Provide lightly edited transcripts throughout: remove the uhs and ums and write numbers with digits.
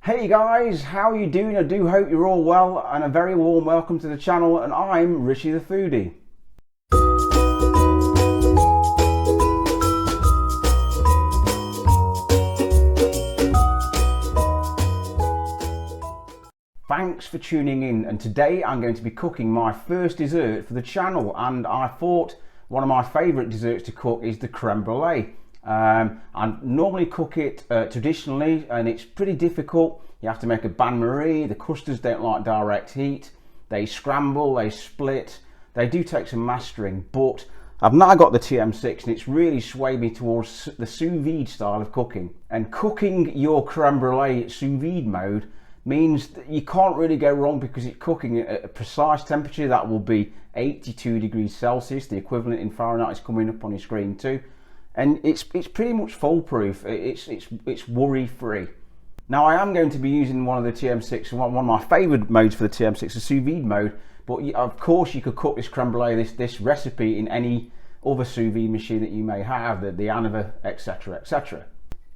Hey guys, how are you doing? I do hope you're all well, and a very warm welcome to the channel, and I'm Richie the Foodie. Thanks for tuning in, and today I'm going to be cooking my first dessert for the channel, and I thought one of my favourite desserts to cook is the creme brulee. I normally cook it traditionally, and it's pretty difficult. You have to make a bain-marie. The custards don't like direct heat. They scramble, they split. They do take some mastering, but I've now got the TM6 and it's really swayed me towards the sous vide style of cooking. And cooking your creme brulee sous vide mode means that you can't really go wrong, because it's cooking at a precise temperature that will be 82 degrees Celsius. The equivalent in Fahrenheit is coming up on your screen too. And it's pretty much foolproof. It's worry free. Now I am going to be using one of the TM6, one of my favourite modes for the TM6, the sous vide mode. But of course you could cook this creme brulee, this recipe, in any other sous vide machine that you may have, the Anova, etc, etc.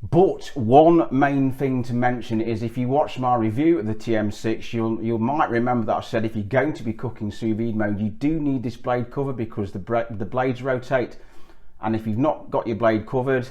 But one main thing to mention is, if you watch my review of the TM6, you might remember that I said if you're going to be cooking sous vide mode, you do need this blade cover, because the blades rotate. And if you've not got your blade covered,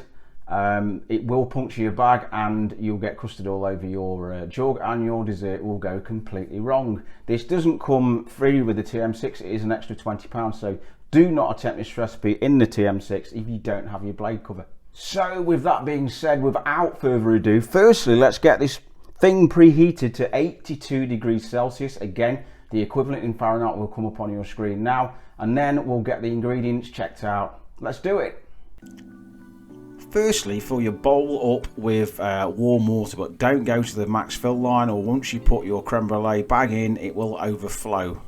it will puncture your bag and you'll get custard all over your jug, and your dessert will go completely wrong. This doesn't come free with the TM6, it is an extra £20, so do not attempt this recipe in the TM6 if you don't have your blade cover. So with that being said, without further ado, firstly let's get this thing preheated to 82 degrees Celsius. Again, the equivalent in Fahrenheit will come up on your screen now, and then we'll get the ingredients checked out. Let's do it. Firstly, fill your bowl up with warm water, but don't go to the max fill line, or once you put your creme brulee bag in, it will overflow.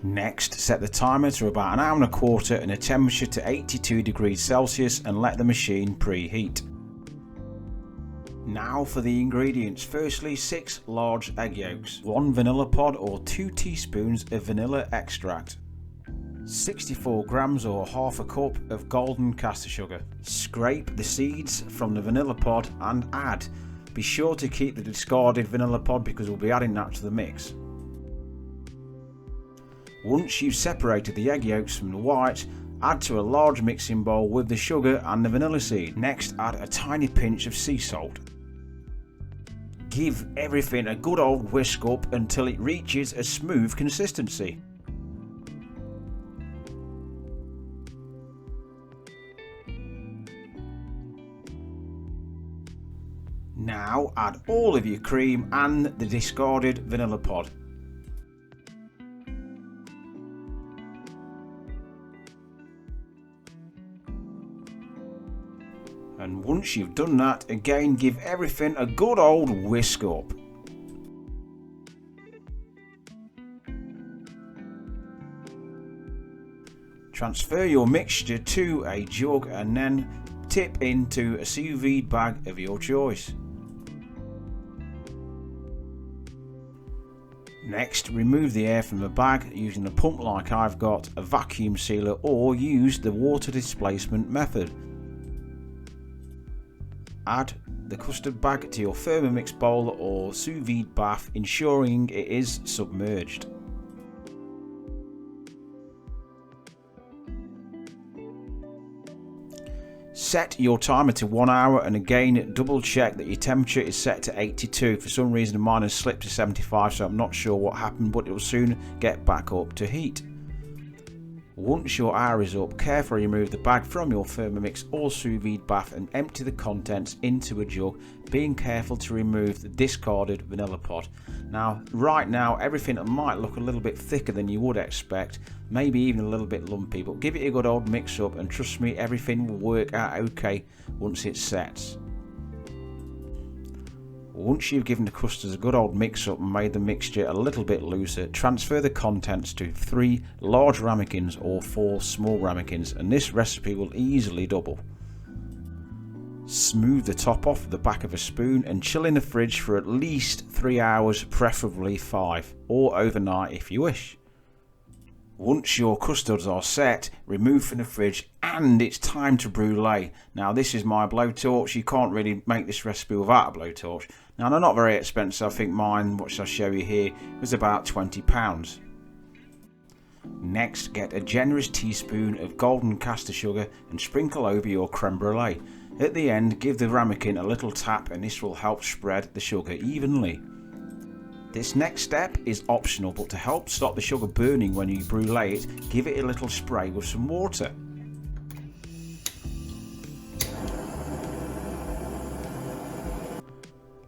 Next, set the timer to about 1 hour and a quarter and a temperature to 82 degrees Celsius, and let the machine preheat. Now for the ingredients. Firstly, 6 large egg yolks, 1 vanilla pod or 2 teaspoons of vanilla extract, 64 grams or half a cup of golden caster sugar. Scrape the seeds from the vanilla pod and add. Be sure to keep the discarded vanilla pod, because we'll be adding that to the mix. Once you've separated the egg yolks from the whites, add to a large mixing bowl with the sugar and the vanilla seed. Next, add a tiny pinch of sea salt. Give everything a good old whisk up until it reaches a smooth consistency. Now add all of your cream and the discarded vanilla pod. And once you've done that, again give everything a good old whisk up. Transfer your mixture to a jug and then tip into a sous vide bag of your choice. Next, remove the air from the bag using a pump like I've got, a vacuum sealer, or use the water displacement method. Add the custard bag to your Thermomix bowl or sous vide bath, ensuring it is submerged. Set your timer to 1 hour, and again double check that your temperature is set to 82. For some reason mine has slipped to 75, so I'm not sure what happened, but it will soon get back up to heat. Once your hour is up, carefully remove the bag from your Thermomix or sous vide bath and empty the contents into a jug, being careful to remove the discarded vanilla pod. Now, right now, everything might look a little bit thicker than you would expect, maybe even a little bit lumpy, but give it a good old mix up and trust me, everything will work out okay once it sets. Once you've given the custards a good old mix up and made the mixture a little bit looser, transfer the contents to 3 large ramekins or 4 small ramekins, and this recipe will easily double. Smooth the top off with the back of a spoon and chill in the fridge for at least 3 hours, preferably 5, or overnight if you wish. Once your custards are set, remove from the fridge, and it's time to brûlée. Now this is my blowtorch. You can't really make this recipe without a blowtorch. Now they're not very expensive. I think mine, which I'll show you here, was about £20. Next, get a generous teaspoon of golden caster sugar and sprinkle over your creme brulee. At the end, give the ramekin a little tap and this will help spread the sugar evenly. This next step is optional, but to help stop the sugar burning when you brûlée it, give it a little spray with some water.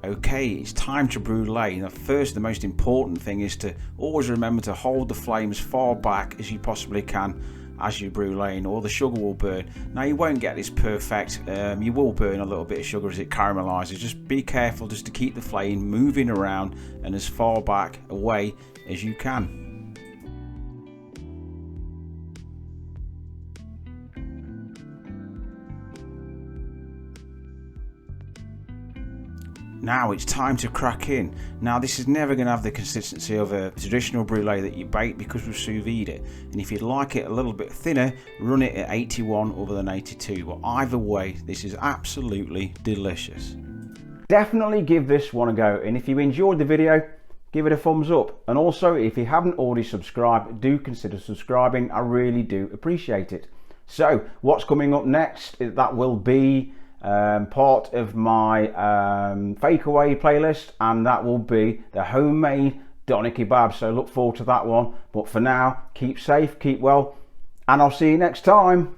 Okay, it's time to brûlée. Now first, the most important thing is to always remember to hold the flame as far back as you possibly can as you brûlée, or the sugar will burn. Now you won't get this perfect, you will burn a little bit of sugar as it caramelizes. Just be careful just to keep the flame moving around and as far back away as you can. Now it's time to crack in. Now this is never going to have the consistency of a traditional brulee that you bake because we sous vide it. And if you'd like it a little bit thinner, run it at 81 other than 82. But either way, this is absolutely delicious. Definitely give this one a go. And if you enjoyed the video, give it a thumbs up. And also, if you haven't already subscribed, do consider subscribing. I really do appreciate it. So what's coming up next? That will be part of my fake away playlist, and that will be the homemade doner kebab, so look forward to that one. But for now, keep safe, keep well, and I'll see you next time.